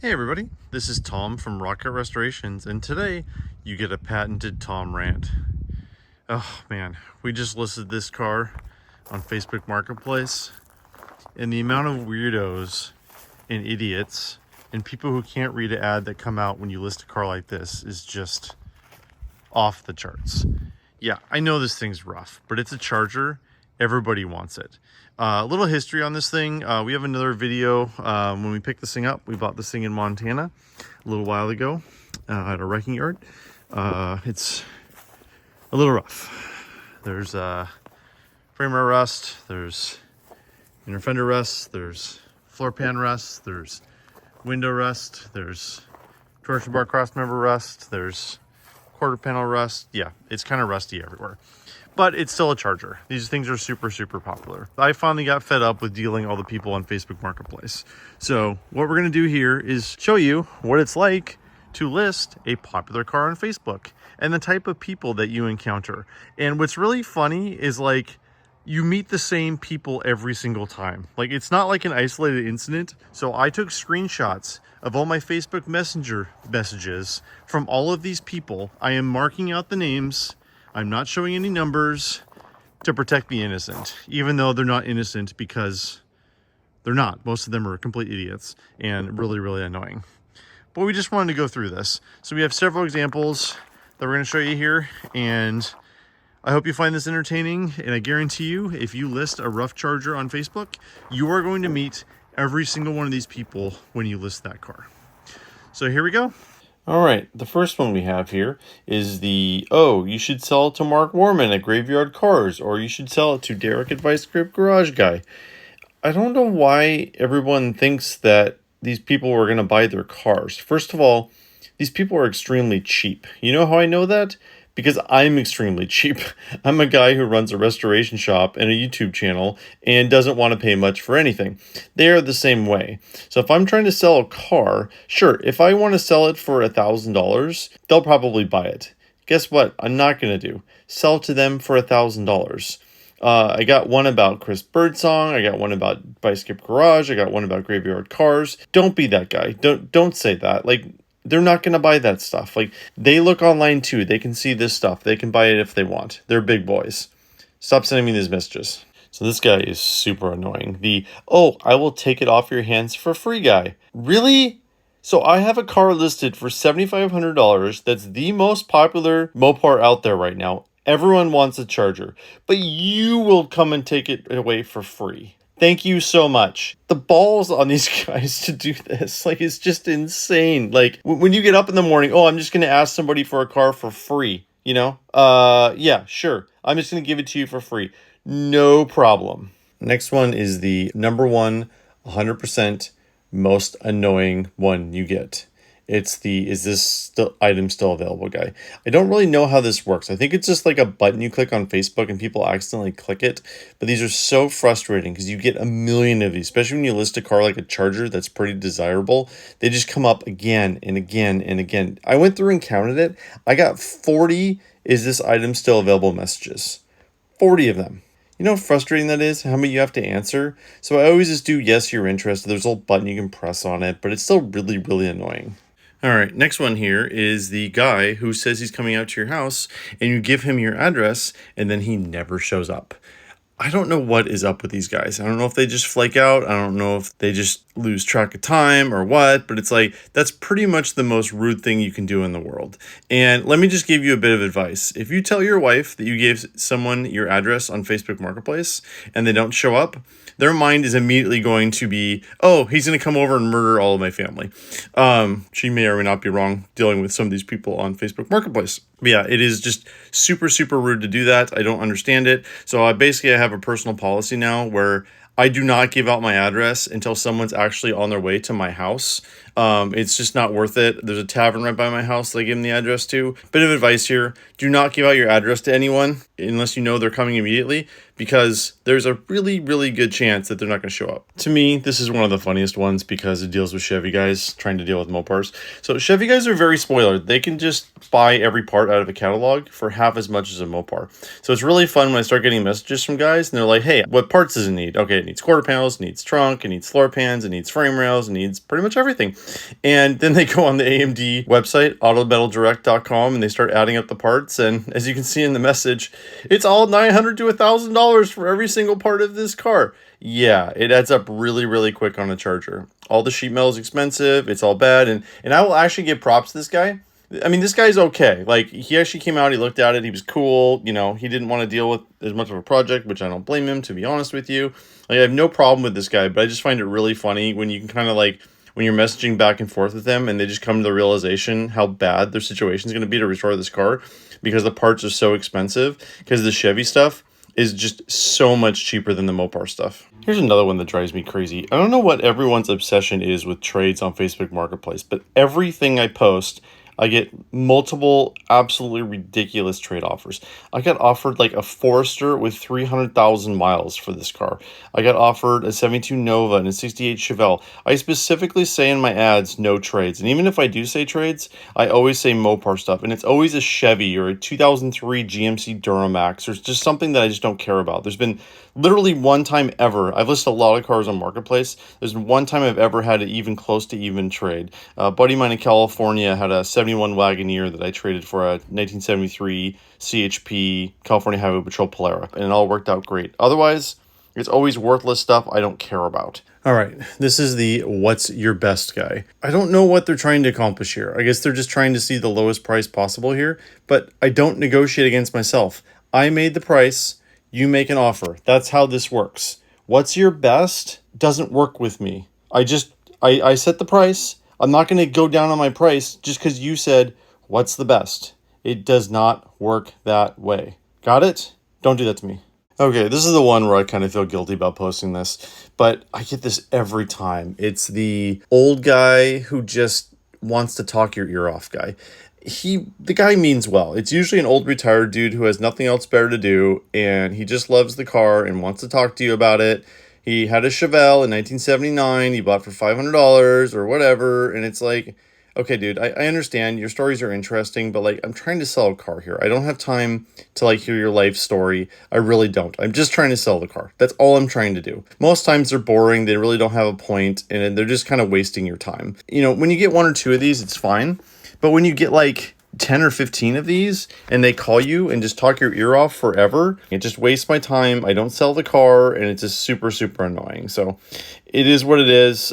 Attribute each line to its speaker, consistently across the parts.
Speaker 1: Hey everybody, this is Tom from Rocket Restorations, and today you get a patented Tom rant. Oh man, we just listed this car on Facebook Marketplace, and the amount of weirdos and idiots and people who can't read an ad that come out when you list a car like this is just off the charts. Yeah, I know this thing's rough, but it's a Charger. Everybody wants it. A little history on this thing. We have another video when we picked this thing up. We bought this thing in Montana a little while ago at a wrecking yard. It's a little rough. There's frame rail rust, there's inner fender rust, there's floor pan rust, there's window rust, there's torsion bar cross member rust, there's quarter panel rust. Yeah, it's kind of rusty everywhere. But it's still a Charger. These things are super, super popular. I finally got fed up with dealing all the people on Facebook Marketplace. So what we're gonna do here is show you what it's like to list a popular car on Facebook and the type of people that you encounter. And what's really funny is like, you meet the same people every single time. Like, it's not like an isolated incident. So I took screenshots of all my Facebook Messenger messages from all of these people. I am marking out the names. I'm not showing any numbers to protect the innocent, even though they're not innocent, because they're not. Most of them are complete idiots and really, really annoying. But we just wanted to go through this. So we have several examples that we're going to show you here, and I hope you find this entertaining. And I guarantee you, if you list a rough Charger on Facebook, you are going to meet every single one of these people when you list that car. So here we go.
Speaker 2: All right, the first one we have here is you should sell it to Mark Warman at Graveyard Cars, or you should sell it to Derek at Vice Grip Garage Guy. I don't know why everyone thinks that these people are going to buy their cars. First of all, these people are extremely cheap. You know how I know that? Because I'm extremely cheap. I'm a guy who runs a restoration shop and a YouTube channel and doesn't want to pay much for anything. They are the same way. So if I'm trying to sell a car, sure, if I want to sell it for $1,000, they'll probably buy it. Guess what? I'm not going to do. Sell to them for $1,000. I got one about Chris Birdsong. I got one about Vice Grip Garage. I got one about Graveyard Cars. Don't be that guy. Don't say that. Like, they're not going to buy that stuff. Like, they look online too. They can see this stuff. They can buy it if they want. They're big boys. Stop sending me these messages. So this guy is super annoying. I will take it off your hands for free guy. Really? So I have a car listed for $7,500. That's the most popular Mopar out there right now. Everyone wants a Charger, but you will come and take it away for free. Thank you so much. The balls on these guys to do this, like, it's just insane. Like, when you get up in the morning, I'm just going to ask somebody for a car for free, you know? Yeah, sure. I'm just going to give it to you for free. No problem. Next one is the number one, 100% most annoying one you get. It's is this item still available guy. I don't really know how this works. I think it's just like a button you click on Facebook and people accidentally click it. But these are so frustrating because you get a million of these, especially when you list a car like a Charger that's pretty desirable. They just come up again and again and again. I went through and counted it. I got 40 is this item still available messages. 40 of them. You know how frustrating that is? How many you have to answer? So I always just do yes, you're interested. There's a little button you can press on it, but it's still really, really annoying. All right, next one here is the guy who says he's coming out to your house and you give him your address and then he never shows up. I don't know what is up with these guys. I don't know if they just flake out. I don't know if they just lose track of time or what, but it's like, that's pretty much the most rude thing you can do in the world. And let me just give you a bit of advice. If you tell your wife that you gave someone your address on Facebook Marketplace and they don't show up, their mind is immediately going to be, he's going to come over and murder all of my family. She may or may not be wrong dealing with some of these people on Facebook Marketplace. But yeah, it is just super, super rude to do that. I don't understand it. So I have a personal policy now where I do not give out my address until someone's actually on their way to my house. It's just not worth it. There's a tavern right by my house that I give them the address to. Bit of advice here. Do not give out your address to anyone unless you know they're coming immediately, because there's a really, really good chance that they're not going to show up. To me, this is one of the funniest ones because it deals with Chevy guys trying to deal with Mopars. So Chevy guys are very spoiled. They can just buy every part out of a catalog for half as much as a Mopar. So it's really fun when I start getting messages from guys and they're like, hey, what parts does it need? Okay, it needs quarter panels, it needs trunk, it needs floor pans, it needs frame rails, it needs pretty much everything. And then they go on the AMD website, autometaldirect.com, and they start adding up the parts. And as you can see in the message, it's all $900 to $1,000 for every single part of this car. Yeah, it adds up really, really quick on a charger. All the sheet metal is expensive. It's all bad. And I will actually give props to this guy. I mean, this guy's okay. Like, he actually came out, he looked at it, he was cool. You know, he didn't want to deal with as much of a project, which I don't blame him, to be honest with you. Like, I have no problem with this guy, but I just find it really funny when you can kind of like, when you're messaging back and forth with them and they just come to the realization how bad their situation is going to be to restore this car because the parts are so expensive, because the Chevy stuff is just so much cheaper than the Mopar stuff. Here's another one that drives me crazy. I don't know what everyone's obsession is with trades on Facebook Marketplace, but everything I post, I get multiple absolutely ridiculous trade offers. I got offered like a Forester with 300,000 miles for this car. I got offered a 72 Nova and a 68 Chevelle. I specifically say in my ads, no trades. And even if I do say trades, I always say Mopar stuff. And it's always a Chevy or a 2003 GMC Duramax or just something that I just don't care about. There's been literally one time ever, I've listed a lot of cars on Marketplace. There's been one time I've ever had an even close to even trade. A buddy of mine in California had a 71 Wagoneer that I traded for a 1973 CHP California Highway Patrol Polara, and it all worked out great. Otherwise, it's always worthless stuff I don't care about. All right, this is the what's your best guy. I don't know what they're trying to accomplish here. I guess they're just trying to see the lowest price possible here, but I don't negotiate against myself. I made the price, you make an offer. That's how this works. What's your best doesn't work with me. I set the price. I'm not going to go down on my price just because you said, what's the best? It does not work that way. Got it? Don't do that to me. Okay, this is the one where I kind of feel guilty about posting this, but I get this every time. It's the old guy who just wants to talk your ear off guy. The guy means well. It's usually an old retired dude who has nothing else better to do, and he just loves the car and wants to talk to you about it. He had a Chevelle in 1979 he bought for $500 or whatever, and it's like, okay, dude, I understand your stories are interesting, but like, I'm trying to sell a car here. I don't have time to like hear your life story. I really don't. I'm just trying to sell the car. That's all I'm trying to do. Most times they're boring. They really don't have a point, and they're just kind of wasting your time. You know, when you get one or two of these, it's fine. But when you get like 10 or 15 of these and they call you and just talk your ear off forever, it just wastes my time. I don't sell the car, and it's just super, super annoying. So it is what it is.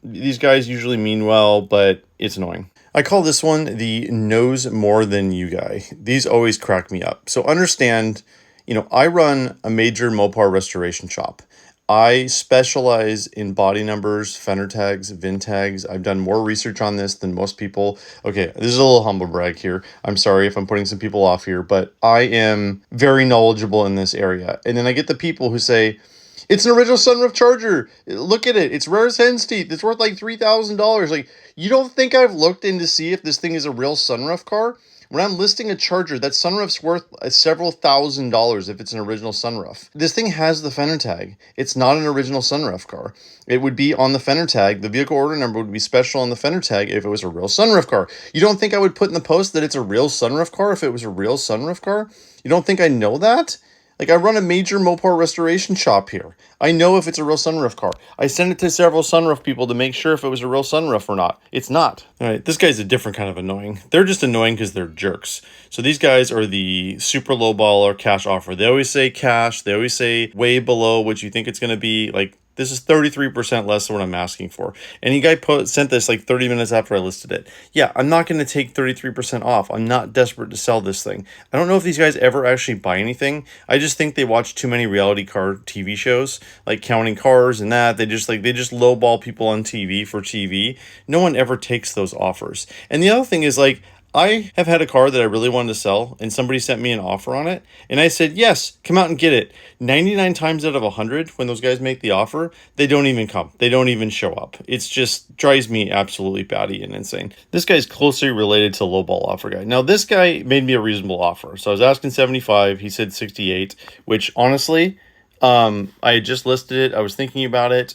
Speaker 2: These guys usually mean well, but it's annoying. I call this one the knows more than you guy. These always crack me up. So understand, you know, I run a major Mopar restoration shop. I specialize in body numbers, fender tags, VIN tags. I've done more research on this than most people. Okay, this is a little humble brag here. I'm sorry if I'm putting some people off here, but I am very knowledgeable in this area. And then I get the people who say, it's an original sunroof Charger. Look at it. It's rare as hen's teeth. It's worth like $3,000. Like, you don't think I've looked in to see if this thing is a real sunroof car? When I'm listing a Charger, that sunroof's worth several $1,000s if it's an original sunroof. This thing has the fender tag. It's not an original sunroof car. It would be on the fender tag. The vehicle order number would be special on the fender tag if it was a real sunroof car. You don't think I would put in the post that it's a real sunroof car if it was a real sunroof car? You don't think I know that? Like, I run a major Mopar restoration shop here. I know if it's a real sunroof car. I sent it to several sunroof people to make sure if it was a real sunroof or not. It's not. All right, this guy's a different kind of annoying. They're just annoying because they're jerks. So these guys are the super low baller cash offer. They always say cash. They always say way below what you think it's going to be. Like, this is 33% less than what I'm asking for. And you guy sent this like 30 minutes after I listed it. Yeah, I'm not going to take 33% off. I'm not desperate to sell this thing. I don't know if these guys ever actually buy anything. I just think they watch too many reality car TV shows, like Counting Cars and that. They just lowball people on TV for TV. No one ever takes those offers. And the other thing is, like, I have had a car that I really wanted to sell, and somebody sent me an offer on it, and I said, yes, come out and get it. 99 times out of 100, when those guys make the offer, they don't even come. They don't even show up. It's just drives me absolutely batty and insane. This guy's closely related to lowball offer guy. Now, this guy made me a reasonable offer. So I was asking 75, he said 68, which honestly, I had just listed it. I was thinking about it,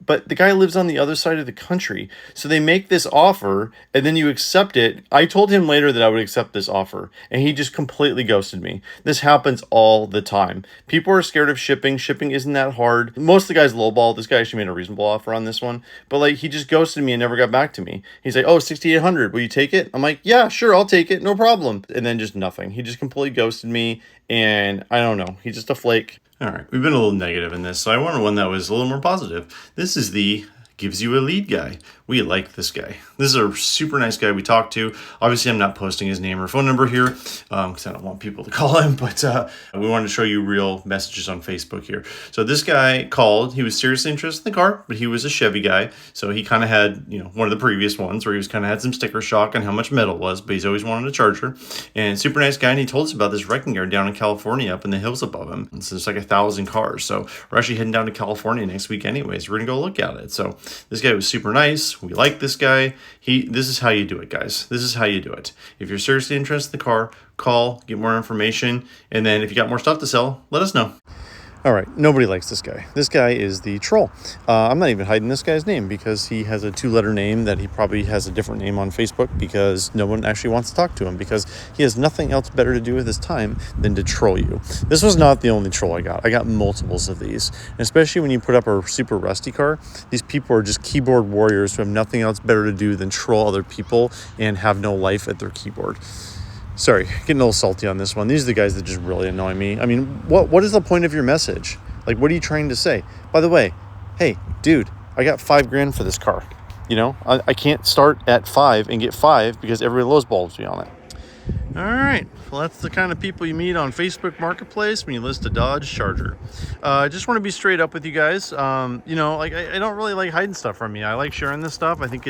Speaker 2: but the guy lives on the other side of the country. So they make this offer and then you accept it. I told him later that I would accept this offer and he just completely ghosted me. This happens all the time. People are scared of shipping. Shipping isn't that hard. Most of the guys lowball. This guy actually made a reasonable offer on this one, but like he just ghosted me and never got back to me. He's like, "Oh, 6,800. Will you take it?" I'm like, "Yeah, sure. I'll take it. No problem." And then just nothing. He just completely ghosted me and I don't know. He's just a flake.
Speaker 1: All right, we've been a little negative in this, so I wanted one that was a little more positive. This is the gives you a lead guy. We like this guy. This is a super nice guy we talked to. Obviously, I'm not posting his name or phone number here because I don't want people to call him, but we wanted to show you real messages on Facebook here. So this guy called. He was seriously interested in the car, but he was a Chevy guy. So he kind of had, one of the previous ones where he was kind of had some sticker shock on how much metal was, but he's always wanted a Charger. And super nice guy. And he told us about this wrecking yard down in California up in the hills above him. And so there's like 1,000 cars. So we're actually heading down to California next week anyways. We're going to go look at it. So this guy was super nice. We like this guy. This is how you do it, guys. This is how you do it. If you're seriously interested in the car, call, get more information, and then if you got more stuff to sell, let us know. All right, nobody likes this guy. This guy is the troll. I'm not even hiding this guy's name because he has a 2-letter name that he probably has a different name on Facebook because no one actually wants to talk to him because he has nothing else better to do with his time than to troll you. This was not the only troll I got. I got multiples of these, and especially when you put up a super rusty car, these people are just keyboard warriors who have nothing else better to do than troll other people and have no life at their keyboard. Sorry, getting a little salty on this one. These are the guys that just really annoy me. I mean, what is the point of your message? Like, what are you trying to say? By the way, hey, dude, I got $5,000 for this car. I can't start at 5 and get 5 because everybody lowballs me on it. All right, well, that's the kind of people you meet on Facebook Marketplace when you list a Dodge Charger. I just want to be straight up with you guys. I don't really like hiding stuff from you. I like sharing this stuff. I think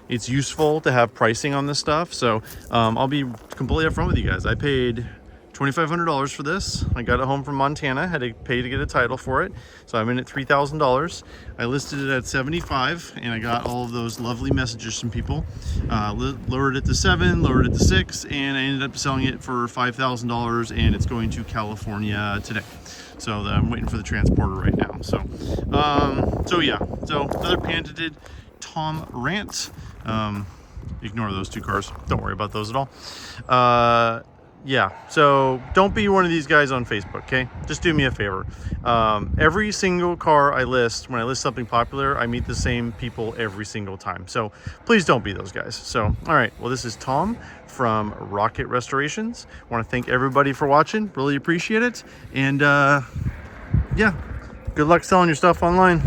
Speaker 1: it's useful to have pricing on this stuff. So I'll be completely upfront with you guys. I paid $2,500 for this. I got it home from Montana, had to pay to get a title for it. So I'm in at $3,000. I listed it at $75,000 and I got all of those lovely messages from people. Lowered it to $7,000, lowered it to $6,000, and I ended up selling it for $5,000 and it's going to California today. So I'm waiting for the transporter right now. So another patented Tom rant. Ignore those 2 cars. Don't worry about those at all. So don't be one of these guys on Facebook, okay? Just do me a favor. Every single car I list, when I list something popular, I meet the same people every single time. So please don't be those guys. So, all right. Well, this is Tom from Rocket Restorations. I want to thank everybody for watching. Really appreciate it. And good luck selling your stuff online.